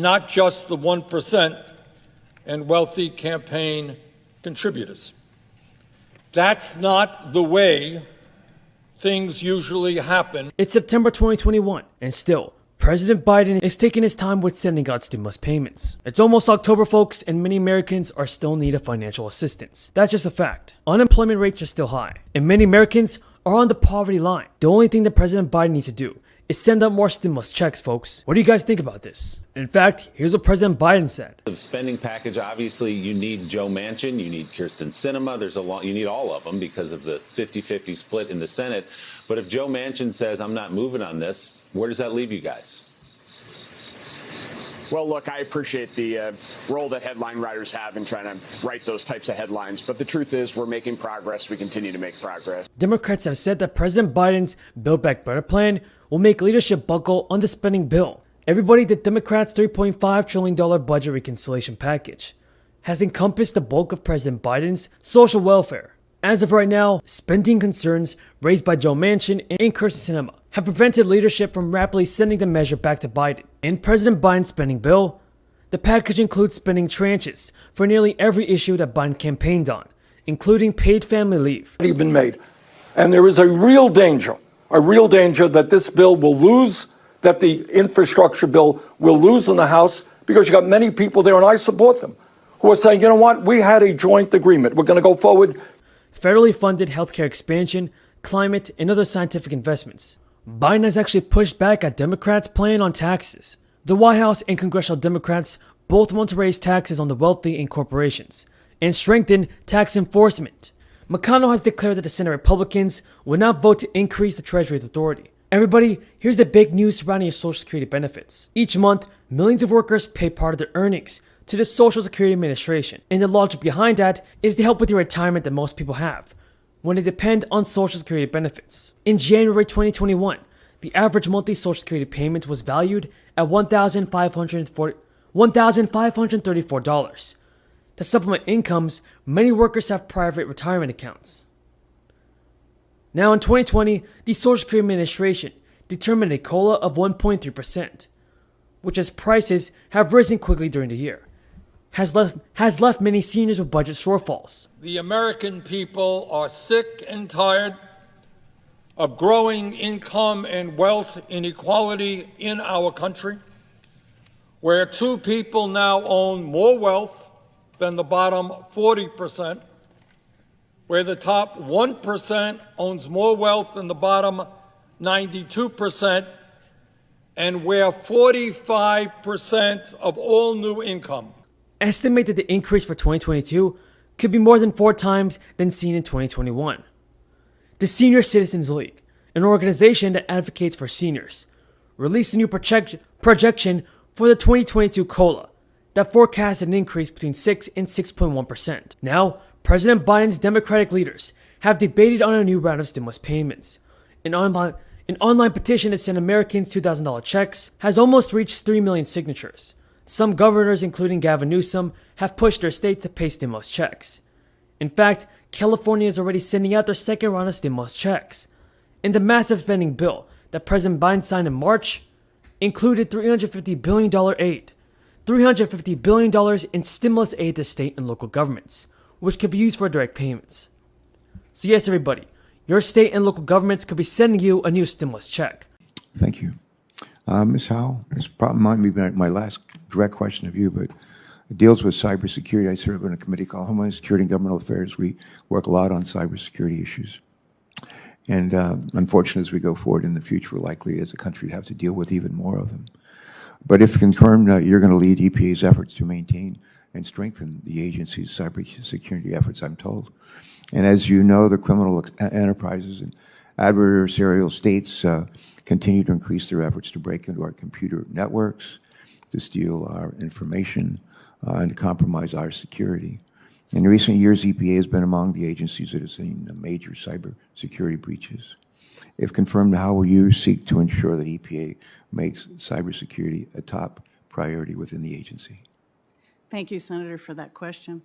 not just the 1% and wealthy campaign contributors. That's not the way things usually happen. It's September 2021, and still, President Biden is taking his time with sending out stimulus payments. It's almost October, folks, and many Americans are still in need of financial assistance. That's just a fact. Unemployment rates are still high, and many Americans are on the poverty line. The only thing that President Biden needs to do is send out more stimulus checks, folks. What do you guys think about this? In fact, here's what President Biden said. The spending package, obviously, you need Joe Manchin, you need Kyrsten Sinema, you need all of them because of the 50-50 split in the Senate. But if Joe Manchin says, I'm not moving on this, where does that leave you guys? Well, look, I appreciate the role that headline writers have in trying to write those types of headlines. But the truth is we're making progress. We continue to make progress. Democrats have said that President Biden's Build Back Better plan will make leadership buckle on the spending bill. Everybody, the Democrats' $3.5 trillion budget reconciliation package has encompassed the bulk of President Biden's social welfare. As of right now, spending concerns raised by Joe Manchin and Kyrsten Sinema have prevented leadership from rapidly sending the measure back to Biden. In President Biden's spending bill, the package includes spending tranches for nearly every issue that Biden campaigned on, including paid family leave. Been made. And there is a real danger that this bill will lose, that the infrastructure bill will lose in the House, because you got many people there, and I support them, who are saying, you know what, we had a joint agreement. We're going to go forward. Federally funded healthcare expansion, climate, and other scientific investments. Biden has actually pushed back at Democrats' plan on taxes. The White House and congressional Democrats both want to raise taxes on the wealthy and corporations and strengthen tax enforcement. McConnell has declared that the Senate Republicans will not vote to increase the Treasury's authority. Everybody, here's the big news surrounding your Social Security benefits. Each month, millions of workers pay part of their earnings to the Social Security Administration, and the logic behind that is to help with the retirement that most people have when they depend on Social Security benefits. In January 2021, the average monthly Social Security payment was valued at $1,534. To supplement incomes, many workers have private retirement accounts. Now in 2020, the Social Security Administration determined a COLA of 1.3%, which, as prices have risen quickly during the year, has left many seniors with budget shortfalls. The American people are sick and tired of growing income and wealth inequality in our country, where two people now own more wealth than the bottom 40%, where the top 1% owns more wealth than the bottom 92%, and where 45% of all new income. Estimate that the increase for 2022 could be more than 4 times than seen in 2021. The Senior Citizens League, an organization that advocates for seniors, released a new projection for the 2022 COLA that forecasts an increase between 6 and 6.1%. Now, President Biden's Democratic leaders have debated on a new round of stimulus payments. An online petition to send Americans $2,000 checks has almost reached 3 million signatures. Some governors, including Gavin Newsom, have pushed their state to pay stimulus checks. In fact, California is already sending out their second round of stimulus checks. And the massive spending bill that President Biden signed in March included $350 billion aid. $350 billion in stimulus aid to state and local governments, which could be used for direct payments. So yes, everybody, your state and local governments could be sending you a new stimulus check. Thank you. Ms. Howell, this probably might be my last direct question of you, but it deals with cybersecurity. I serve on a committee called Homeland Security and Governmental Affairs. We work a lot on cybersecurity issues. And unfortunately, as we go forward in the future, we're likely as a country to have to deal with even more of them. But if confirmed, you're going to lead EPA's efforts to maintain and strengthen the agency's cybersecurity efforts, I'm told. And as you know, the criminal enterprises and adversarial states continue to increase their efforts to break into our computer networks, to steal our information, and to compromise our security. In recent years, EPA has been among the agencies that have seen major cybersecurity breaches. If confirmed, how will you seek to ensure that EPA makes cybersecurity a top priority within the agency? Thank you, Senator, for that question.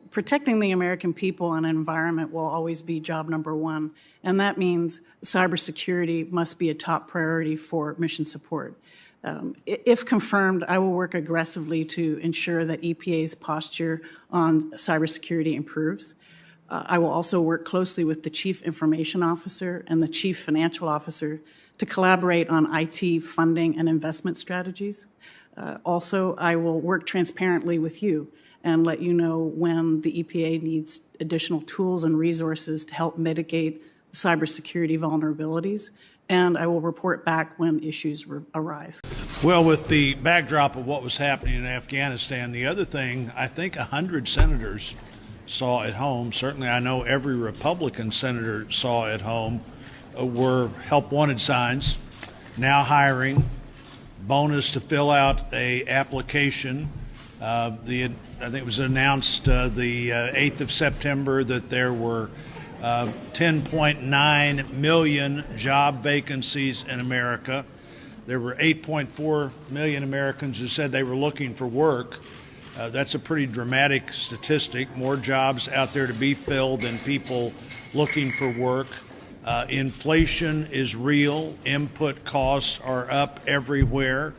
Protecting the American people and environment will always be job number one, and that means cybersecurity must be a top priority for mission support. If confirmed, I will work aggressively to ensure that EPA's posture on cybersecurity improves. I will also work closely with the Chief Information Officer and the Chief Financial Officer to collaborate on IT funding and investment strategies. Also, I will work transparently with you and let you know when the EPA needs additional tools and resources to help mitigate cybersecurity vulnerabilities, and I will report back when issues arise. Well, with the backdrop of what was happening in Afghanistan, the other thing I think 100 senators saw at home, certainly I know every Republican senator saw at home, were help wanted signs, now hiring, bonus to fill out a application. I think it was announced the 8th of September that there were 10.9 million job vacancies in America. There were 8.4 million Americans who said they were looking for work. That's a pretty dramatic statistic. More jobs out there to be filled than people looking for work. Inflation is real. Input costs are up everywhere.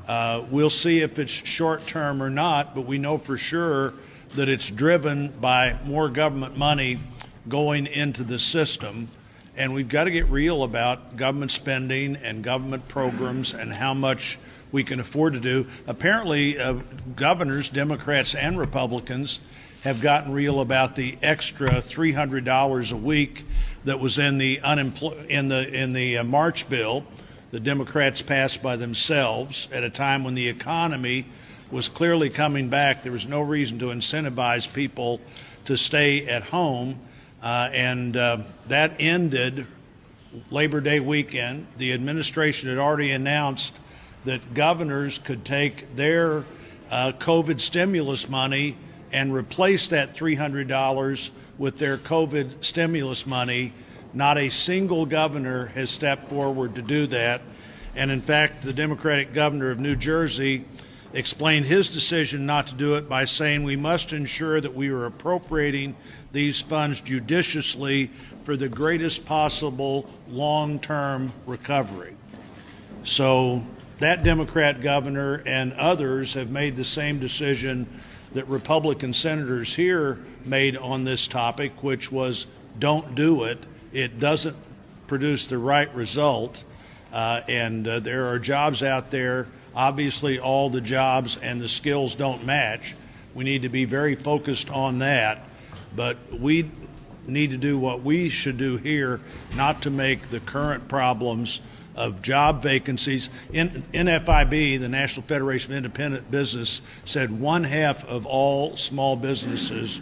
We'll see if it's short term or not, but we know for sure that it's driven by more government money going into the system. And we've got to get real about government spending and government programs and how much we can afford to do. Apparently, governors, Democrats and Republicans, have gotten real about the extra $300 a week that was in the March bill the Democrats passed by themselves at a time when the economy was clearly coming back. There was no reason to incentivize people to stay at home, and that ended Labor Day weekend. The administration had already announced that governors could take their COVID stimulus money and replace that $300 with their COVID stimulus money. Not a single governor has stepped forward to do that. And in fact, the Democratic governor of New Jersey explained his decision not to do it by saying we must ensure that we are appropriating these funds judiciously for the greatest possible long-term recovery. So that Democrat governor and others have made the same decision that Republican senators here made on this topic, which was don't do it. It doesn't produce the right result. And there are jobs out there. Obviously, all the jobs and the skills don't match. We need to be very focused on that. But we need to do what we should do here, not to make the current problems of job vacancies. NFIB, the National Federation of Independent Business, said 1/2 of all small businesses